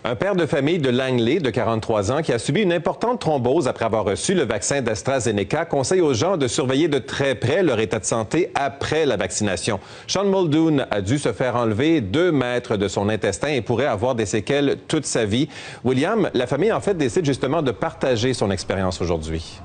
Un père de famille de Langley, de 43 ans, qui a subi une importante thrombose après avoir reçu le vaccin d'AstraZeneca, conseille aux gens de surveiller de très près leur état de santé après la vaccination. Sean Muldoon a dû se faire enlever 2 mètres de son intestin et pourrait avoir des séquelles toute sa vie. William, la famille en fait décide justement de partager son expérience aujourd'hui.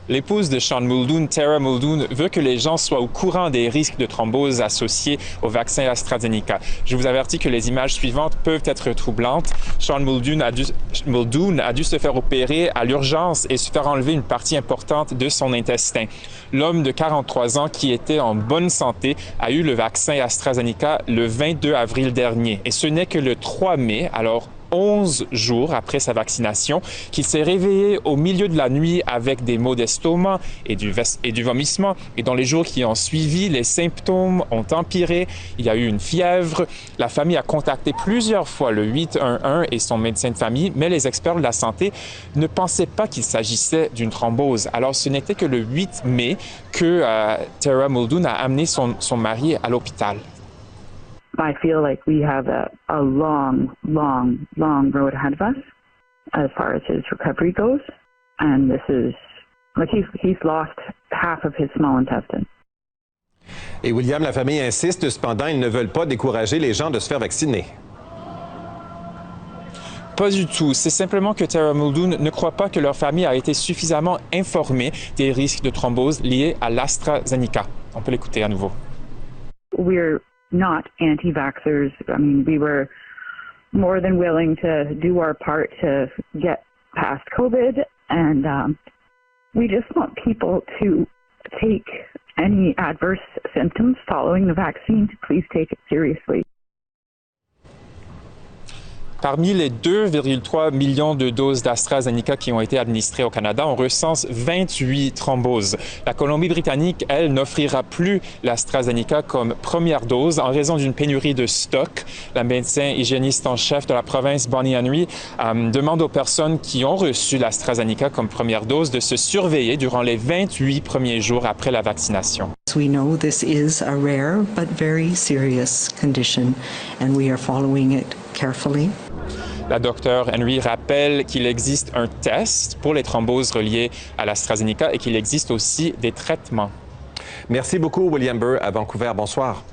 L'épouse de Sean Muldoon, Tara Muldoon, veut que les gens soient au courant des risques de thrombose associés au vaccin AstraZeneca. Je vous avertis que les images suivantes peuvent être troublantes. Sean Muldoon a dû se faire opérer à l'urgence et se faire enlever une partie importante de son intestin. L'homme de 43 ans, qui était en bonne santé, a eu le vaccin AstraZeneca le 22 avril dernier. Et ce n'est que le 3 mai, alors 11 jours après sa vaccination, qu'il s'est réveillé au milieu de la nuit avec des maux d'estomac et du vomissement. Et dans les jours qui ont suivi, les symptômes ont empiré. Il y a eu une fièvre. La famille a contacté plusieurs fois le 811 et son médecin de famille, mais les experts de la santé ne pensaient pas qu'il s'agissait d'une thrombose. Alors, ce n'était que le 8 mai que Tara Muldoon a amené son mari à l'hôpital. I feel like we have a long road ahead of us as far as his recovery goes. And this is, like, he's lost half of his small intestine. Et William, la famille insiste, cependant, ils ne veulent pas décourager les gens de se faire vacciner. Pas du tout. C'est simplement que Tara Muldoon ne croit pas que leur famille a été suffisamment informée des risques de thrombose liés à l'AstraZeneca. On peut l'écouter à nouveau. We're not anti-vaxxers. I mean, we were more than willing to do our part to get past COVID, and we just want people to take any adverse symptoms following the vaccine to please take it seriously. Parmi les 2,3 millions de doses d'AstraZeneca qui ont été administrées au Canada, on recense 28 thromboses. La Colombie-Britannique, elle, n'offrira plus l'AstraZeneca comme première dose en raison d'une pénurie de stock. La médecin hygiéniste en chef de la province, Bonnie Henry, demande aux personnes qui ont reçu l'AstraZeneca comme première dose de se surveiller durant les 28 premiers jours après la vaccination. We know this is a rare but very serious condition, and we are following it carefully. La docteure Henry rappelle qu'il existe un test pour les thromboses reliées à l'AstraZeneca et qu'il existe aussi des traitements. Merci beaucoup, William Burr, à Vancouver. Bonsoir.